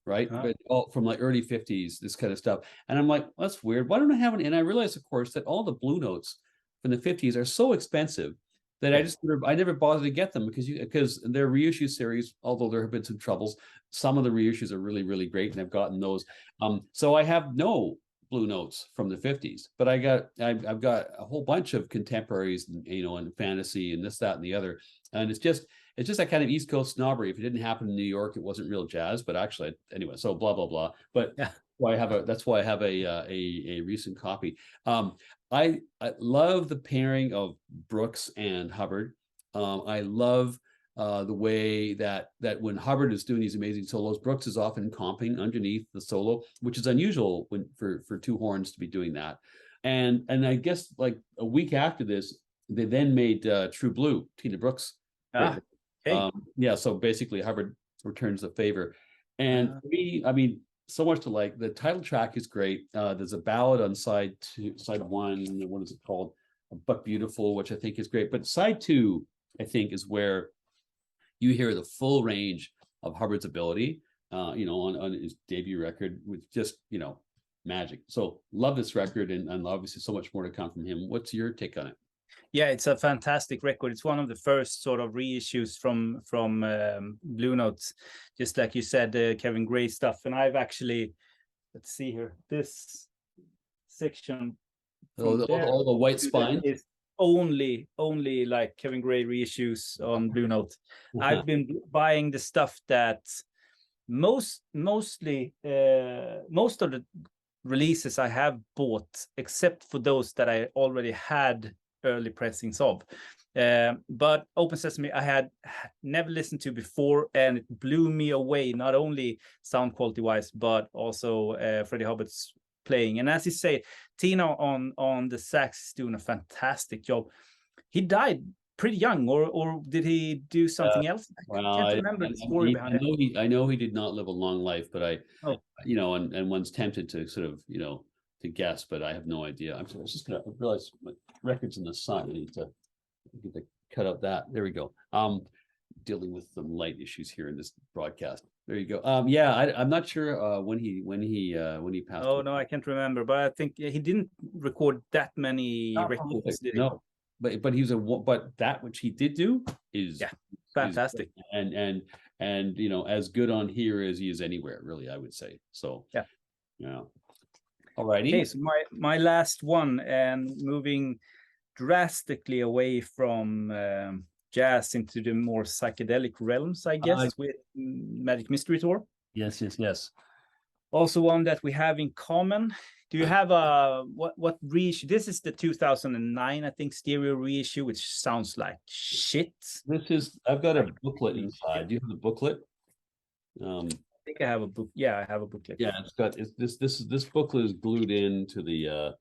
right? But all from like early 50s, this kind of stuff. And I'm like, well, that's weird. Why don't I have it? And I realized, of course, that all the Blue Notes from the 50s are so expensive that I never bothered to get them because their reissue series, although there have been some troubles, some of the reissues are really, really great, and I've gotten those. So I have no Blue Notes from the 50s, but I've got a whole bunch of contemporaries, and fantasy and this, that, and the other. And it's just that kind of East Coast snobbery. If it didn't happen in New York, it wasn't real jazz. But actually, anyway, so blah blah blah. But That's why I have a recent copy. I love the pairing of Brooks and Hubbard. I love the way that when Hubbard is doing these amazing solos, Brooks is often comping underneath the solo, which is unusual for two horns to be doing that. And I guess like a week after this, they then made True Blue, Tina Brooks.
Ah, okay.
Yeah, so basically Hubbard returns the favor. And for me, I mean, so much to like. The title track is great. There's a ballad on side one. What is it called? But Beautiful, which I think is great. But side two, I think, is where you hear the full range of Hubbard's ability. On his debut record, with just magic. So love this record, and obviously so much more to come from him. What's your take on it?
Yeah, it's a fantastic record. It's one of the first sort of reissues from Blue Notes, just like you said, Kevin Gray stuff. And I've actually, let's see here, this section.
All the white spine
is only like Kevin Gray reissues on Blue Note. I've been buying the stuff that most of the releases I have bought, except for those that I already had early pressings of. But Open Sesame I had never listened to before, and it blew me away, not only sound quality wise, but also Freddie Hubbard's playing. And as you say, Tina on the sax is doing a fantastic job. He died pretty young, or did he do something else? I can't remember the story behind it.
I know he did not live a long life, but and one's tempted to sort of to guess, but I have no idea. I was just gonna realize my record's in the sun. I need to cut out that. There we go. Dealing with some light issues here in this broadcast. There you go. I'm not sure when he passed.
Oh no, I can't remember, but I think he didn't record that many records.
No, but that which he did do is
fantastic,
and as good on here as he is anywhere, really, I would say. So yeah. All righty.
Okay, so my last one, and moving drastically away from jazz into the more psychedelic realms, I guess, with Magic Mystery Tour.
Yes.
Also one that we have in common. Do you have what reissue? This is the 2009, I think, stereo reissue, which sounds like shit.
I've got a booklet inside. Do you have the booklet?
I think I have a book. Yeah, I have a booklet.
Yeah, this booklet is glued into the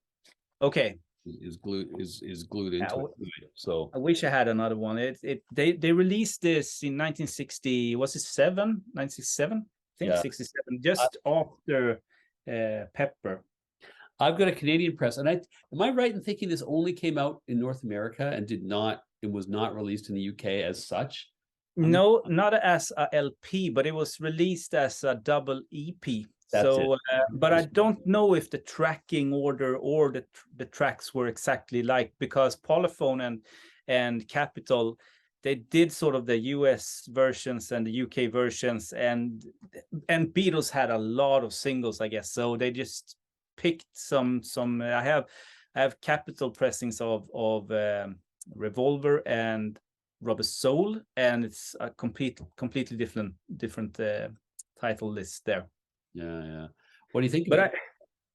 okay.
Is glued into it. So
I wish I had another one. They released this in 1960. Was it 1967? I think 67, just after Pepper.
I've got a Canadian press, and am I right in thinking this only came out in North America and was not released in the UK as such?
No, not as a LP, but it was released as a double EP. But I don't know if the tracking order or the tracks were exactly like, because Polyphone and Capitol, they did sort of the US versions and the UK versions, and Beatles had a lot of singles, I guess. So they just picked some. I have Capitol pressings of Revolver and Rubber Soul, and it's a completely different title list there.
Yeah. What do you think?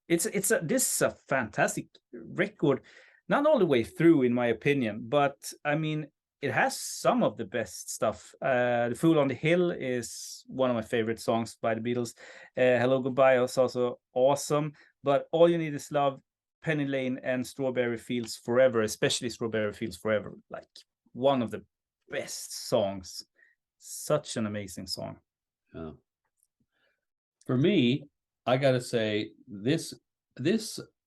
This is a fantastic record, not all the way through, in my opinion, but I mean, it has some of the best stuff. The Fool on the Hill is one of my favorite songs by the Beatles. Hello Goodbye is also awesome, but All You Need Is Love, Penny Lane, and Strawberry Fields Forever, especially Strawberry Fields Forever, like one of the best songs. Such an amazing song.
Yeah. For me, I gotta say this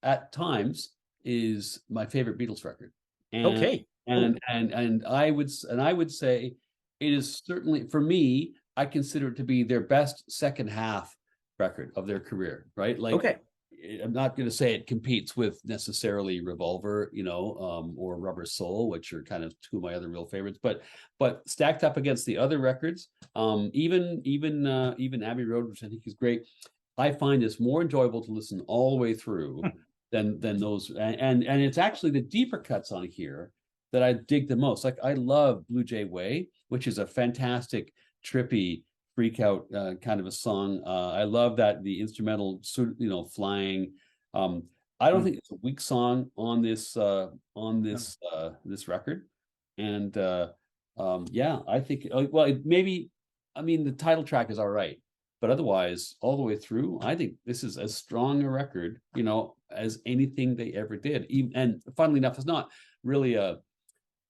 at times is my favorite Beatles record. And I would say it is certainly, for me, I consider it to be their best second half record of their career, right? I'm not going to say it competes with necessarily Revolver, or Rubber Soul, which are kind of two of my other real favorites, but stacked up against the other records, even Abbey Road, which I think is great, I find this more enjoyable to listen all the way through than those, and it's actually the deeper cuts on here that I dig the most. Like, I love Blue Jay Way, which is a fantastic, trippy, freak out kind of a song. I love that the instrumental sort of, flying. I don't think it's a weak song on this this record. And yeah, I think maybe, I mean, the title track is all right, but otherwise all the way through, I think this is as strong a record, as anything they ever did. And funnily enough, it's not really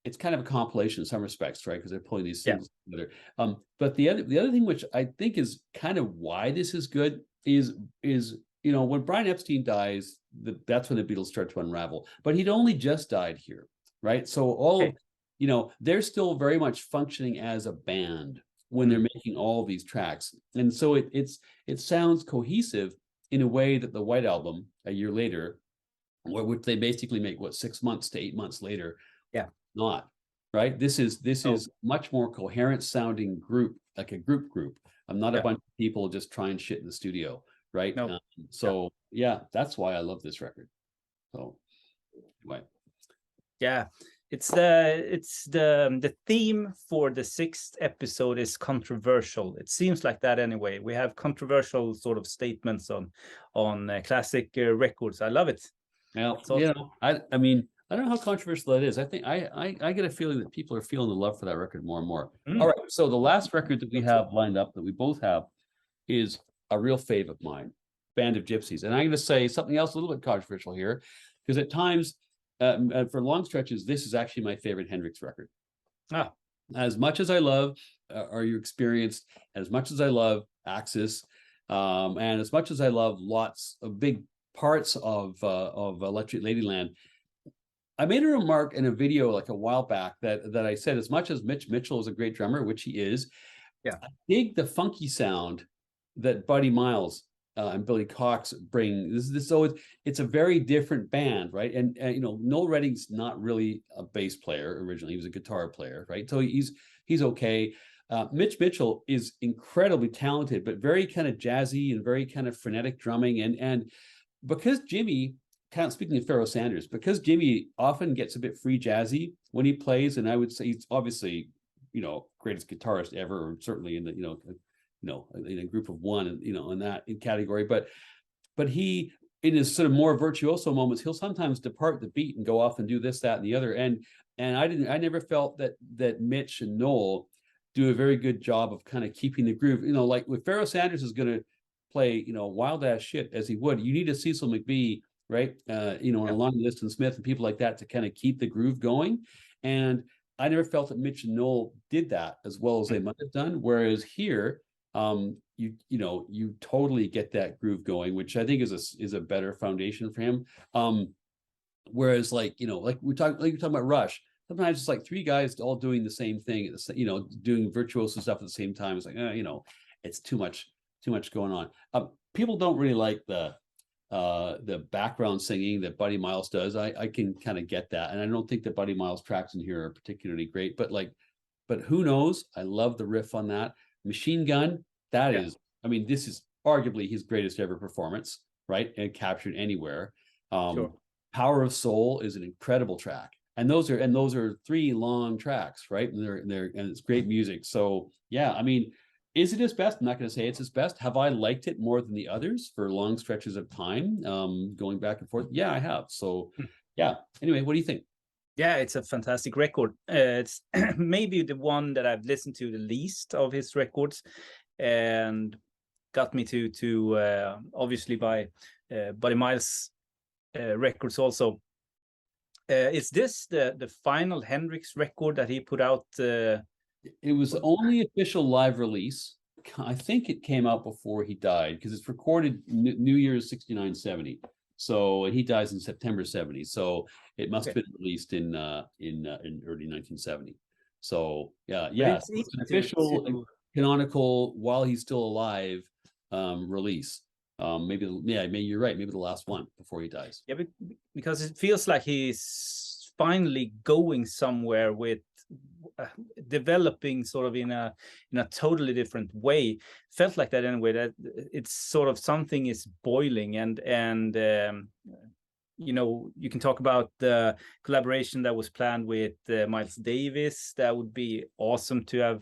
it's kind of a compilation in some respects, right? Because they're pulling these things together. But the other thing, which I think is kind of why this is good, is when Brian Epstein dies, that's when the Beatles start to unravel. But he'd only just died here, right? So they're still very much functioning as a band when they're making all these tracks, and so it sounds cohesive in a way that the White Album a year later, which they basically make 6 months to 8 months later, not right. This is much more coherent sounding group, like a group. I'm not a bunch of people just trying shit in the studio, right? That's why I love this record. So anyway,
it's the theme for the 6th episode is controversial. It seems like that anyway. We have controversial sort of statements on classic records. I love it.
Well, I mean, I don't know how controversial that is. I think I get a feeling that people are feeling the love for that record more and more. All right, so the last record that we have lined up, that we both have, is a real fave of mine, Band of Gypsies. And I'm going to say something else a little bit controversial here, because at times, for long stretches, this is actually my favorite Hendrix record. As much as I love Are You Experienced, as much as I love Axis, and as much as I love lots of big parts of Electric Ladyland, I made a remark in a video like a while back that I said, as much as Mitch Mitchell is a great drummer, which he is, I dig the funky sound that Buddy Miles and Billy Cox bring. So it's a very different band, right? And Noel Redding's not really a bass player originally; he was a guitar player, right? So he's okay. Mitch Mitchell is incredibly talented, but very kind of jazzy and very kind of frenetic drumming, and because Jimi, kind of speaking of Pharoah Sanders, because Jimi often gets a bit free jazzy when he plays, and I would say he's obviously, greatest guitarist ever, or certainly in the, in a group of one, and in that category. But he, in his sort of more virtuoso moments, he'll sometimes depart the beat and go off and do this, that, and the other. And I never felt that Mitch and Noel do a very good job of kind of keeping the groove. Like with Pharoah Sanders is going to play, wild ass shit as he would. You need a Cecil McBee, right? And along Liston Smith and people like that to kind of keep the groove going. And I never felt that Mitch and Noel did that as well as they might have done. Whereas here, you totally get that groove going, which I think is a better foundation for him. Whereas like you're talking about Rush, sometimes it's like three guys all doing the same thing, doing virtuoso stuff at the same time. It's like, it's too much going on. People don't really like the background singing that Buddy Miles does. I can kind of get that, and I don't think that Buddy Miles tracks in here are particularly great. But who knows? I love the riff on that Machine Gun. That is, I mean, this is arguably his greatest ever performance, right? And captured anywhere. Power of Soul is an incredible track, and those are 3 long tracks, right? And it's great music. So yeah, I mean, is it his best? I'm not going to say it's his best. Have I liked it more than the others for long stretches of time, going back and forth? Yeah, I have. So yeah. Anyway, what do you think?
Yeah, it's a fantastic record. It's maybe the one that I've listened to the least of his records, and got me to obviously buy Buddy Miles records also. Is this the final Hendrix record that he put out?
It was the only official live release. I think it came out before he died, because it's recorded New Year's 69-70. So he dies in September 70. So it must have been released in early 1970. So it's an official canonical while he's still alive release. Maybe you're right. Maybe the last one before he dies.
Yeah, because it feels like he's finally going somewhere with developing sort of in a totally different way. Felt like that anyway, that it's sort of something is boiling, and you can talk about the collaboration that was planned with Miles Davis. That would be awesome to have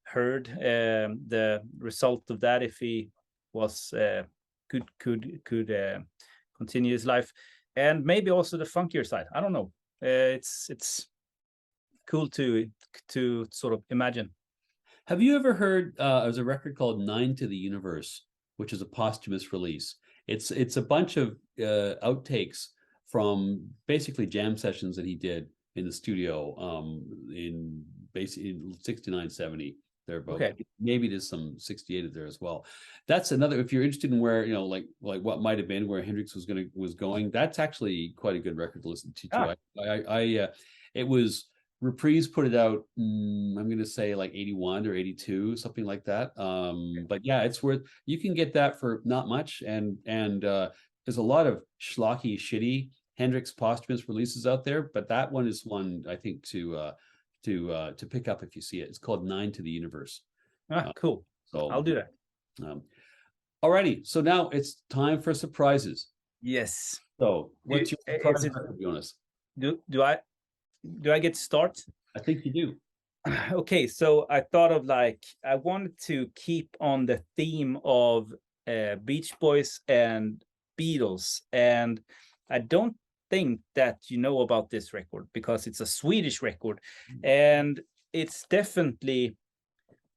heard the result of that, if he was could continue his life, and maybe also the funkier side. I don't know. It's cool to sort of imagine.
Have you ever heard? There's a record called "9 to the Universe," which is a posthumous release. It's a bunch of outtakes from basically jam sessions that he did in the studio in basically in 69, 70. Thereabout.
Okay.
Maybe there's some 68 there as well. That's another, if you're interested in where, like what might have been where Hendrix was going, that's actually quite a good record to listen to too. It was Reprise put it out, I'm going to say like 81 or 82, something like that. But yeah, it's worth, you can get that for not much. And there's a lot of schlocky, shitty Hendrix posthumous releases out there, but that one is one I think to pick up if you see it. It's called 9 to the Universe.
Cool. So I'll do that.
Alrighty, so now it's time for surprises.
Yes.
So what's your surprise, Jonas?
Do I get to start?
I think you do.
Okay, so I thought of I wanted to keep on the theme of Beach Boys and Beatles, and I don't think that you know about this record because it's a Swedish record, and it's definitely,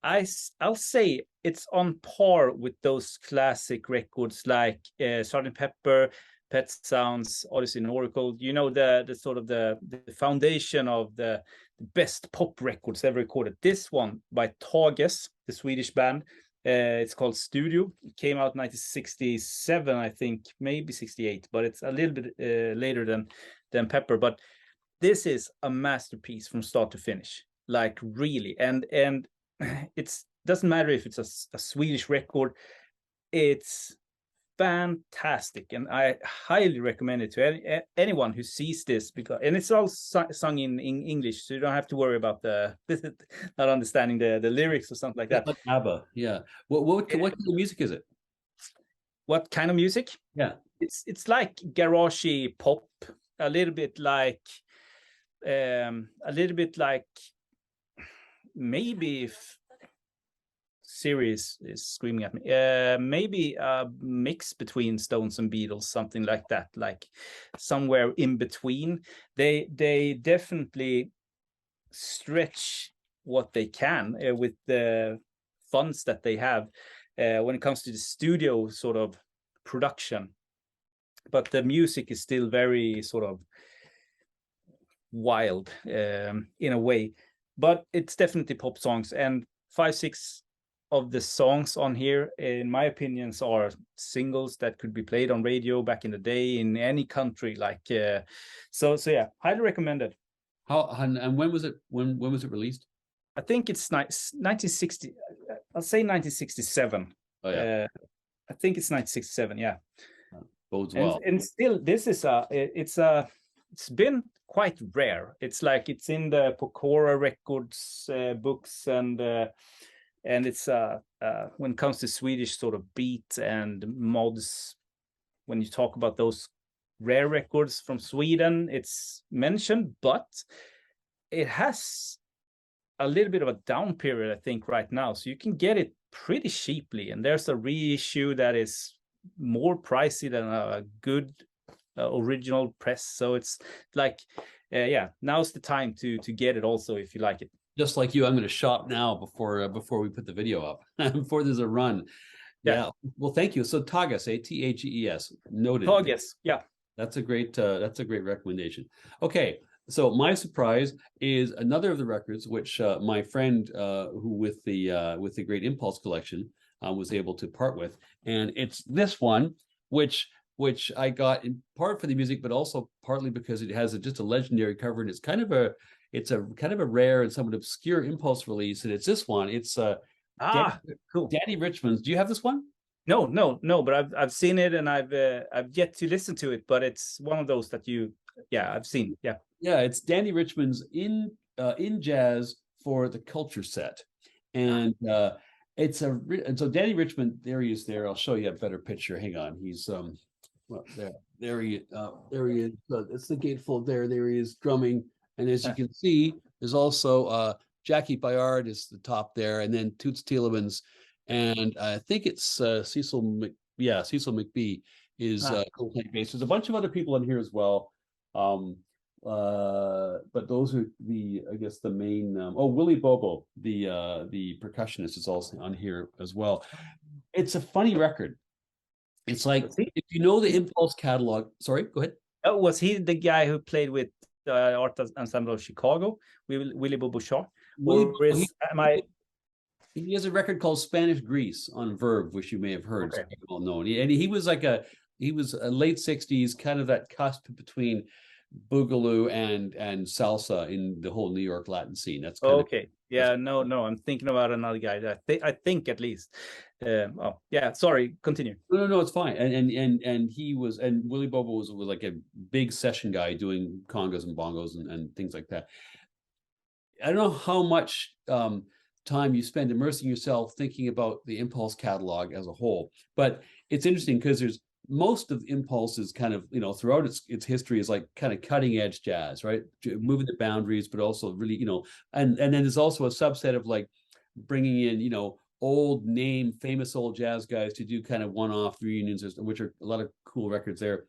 I'll say it's on par with those classic records like Sgt. Pepper, Pet Sounds, Odyssey and Oracle. You know, the sort of the foundation of the best pop records ever recorded. This one by Tages, the Swedish band. It's called Studio. It came out 1967, I think, maybe 68, but it's a little bit later than Pepper. But this is a masterpiece from start to finish, like really. And it's doesn't matter if it's a Swedish record. It's fantastic, and I highly recommend it to anyone who sees this, and it's all sung in English, so you don't have to worry about not understanding the lyrics or something like that.
Like ABBA, yeah. What kind of music is it?
What kind of music?
Yeah,
it's like garagey pop, a little bit like maybe if Siri is screaming at me. Maybe a mix between Stones and Beatles, something like that, like somewhere in between. They definitely stretch what they can with the funds that they have when it comes to the studio sort of production. But the music is still very sort of wild in a way. But it's definitely pop songs, and 5-6 of the songs on here, in my opinions, are singles that could be played on radio back in the day in any country. So yeah, highly recommended.
And when was it? When was it released?
I think it's 1960. I'll say 1967.
Oh yeah.
I think it's 1967. Yeah.
Bodes well.
And still, this is it's been quite rare. It's like it's in the Pocora Records books, and it's when it comes to Swedish sort of beat and mods, when you talk about those rare records from Sweden, it's mentioned, but it has a little bit of a down period, I think, right now. So you can get it pretty cheaply, and there's a reissue that is more pricey than a good original press. So it's like, yeah, now's the time to get it also if you like it.
Just like you, I'm going to shop now before we put the video up, before there's a run. Yeah. Well, thank you. So Tages, Tages, noted.
Tages, yeah.
That's a great recommendation. Okay, so my surprise is another of the records which my friend who with the Great Impulse collection was able to part with, and it's this one, which I got in part for the music, but also partly because it has just a legendary cover, and it's kind of a rare and somewhat obscure Impulse release, and it's this one. It's
cool.
Danny Richmond's. Do you have this one?
No, but I've seen it, and I've yet to listen to it, but it's one of those that I've seen. Yeah,
it's Danny Richmond's in jazz for the Culture Set, and so Danny Richmond, there he is. There, I'll show you a better picture. Hang on, he's well, there he is. It's the gatefold there. There he is drumming. And as you can see, there's also Jackie Bayard is the top there, and then Toots Thielemans, and I think it's Cecil McBee is co-playing bass. There's a bunch of other people in here as well. But those are I guess the main. Willie Bobo, the percussionist, is also on here as well. It's a funny record. It's like if you know the Impulse catalog. Sorry, go ahead.
Oh, was he the guy who played with the Art Ensemble of Chicago, Willie Bobo Shaw?
He has a record called Spanish Grease on Verve, which you may have heard.
Okay.
So well known. And he was a late 60s, kind of that cusp between boogaloo and salsa in the whole New York Latin scene. That's kind
okay. No, I'm thinking about another guy. I think at least. Sorry, continue.
No, it's fine. And he was, and Willie Bobo was like a big session guy doing congas and bongos and things like that. I don't know how much time you spend immersing yourself thinking about the Impulse catalog as a whole, but it's interesting because there's most of Impulse is kind of, throughout its history is like kind of cutting edge jazz, right? Moving the boundaries, but also really, and then there's also a subset of like bringing in, old name, famous old jazz guys to do kind of one-off reunions, which are a lot of cool records there.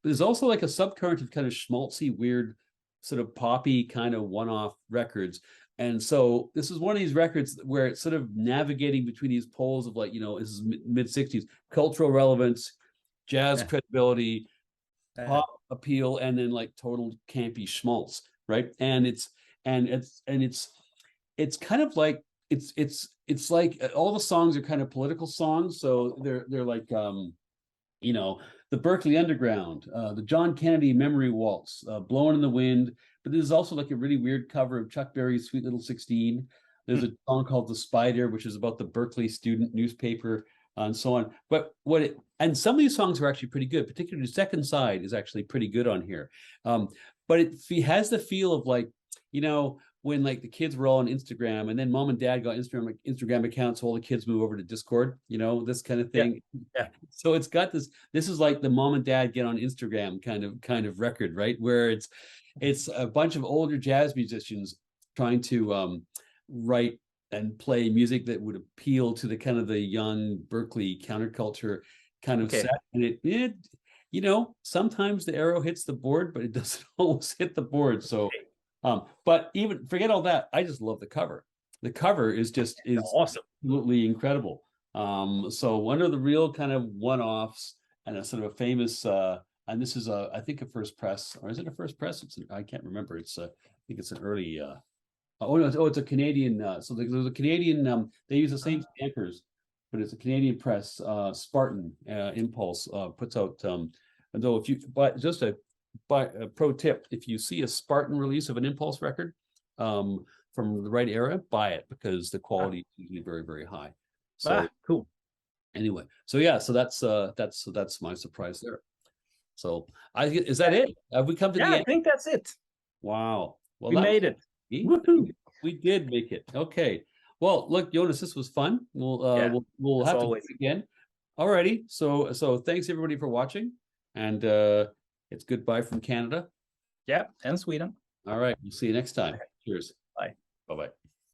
But there's also like a subcurrent of kind of schmaltzy, weird, sort of poppy kind of one-off records. And so this is one of these records where it's sort of navigating between these poles of like, this is mid-60s, cultural relevance, jazz credibility, pop appeal, and then like total campy schmaltz, right? And it's kind of like it's like all the songs are kind of political songs. So they're like the Berkeley Underground, the John Kennedy Memory Waltz, Blowing in the Wind. But there's also like a really weird cover of Chuck Berry's Sweet Little 16. There's a song called The Spider, which is about the Berkeley student newspaper and so on. But and some of these songs are actually pretty good, particularly the second side is actually pretty good on here. But it has the feel of like, when like the kids were all on Instagram and then mom and dad got Instagram accounts, so all the kids move over to Discord, this kind of thing.
Yeah.
So it's got this is like the mom and dad get on Instagram kind of record, right? Where it's a bunch of older jazz musicians trying to write and play music that would appeal to the kind of the young Berkeley counterculture kind of set. And it sometimes the arrow hits the board, but it doesn't always hit the board. So but even forget all that. I just love the cover. The cover is
awesome,
absolutely incredible. So one of the real kind of one-offs and a sort of a famous and this is I think a first press, or is it a first press? I can't remember. I think it's an early it's a Canadian so there's a Canadian they use the same stampers, but it's a Canadian press. Spartan Impulse puts out although if you just a pro tip, if you see a Spartan release of an Impulse record from the right era, buy it because the quality is usually very, very high. So
cool.
Anyway, so that's my surprise there. So is that it? Have we come to the end?
I think that's it.
Wow. Well,
we made it.
We did make it. Okay. Well, look, Jonas, this was fun. We'll have to do it again. Alrighty. So thanks everybody for watching, and it's goodbye from Canada.
Yeah, and Sweden.
All right. We'll see you next time.
Okay.
Cheers.
Bye.
Bye-bye.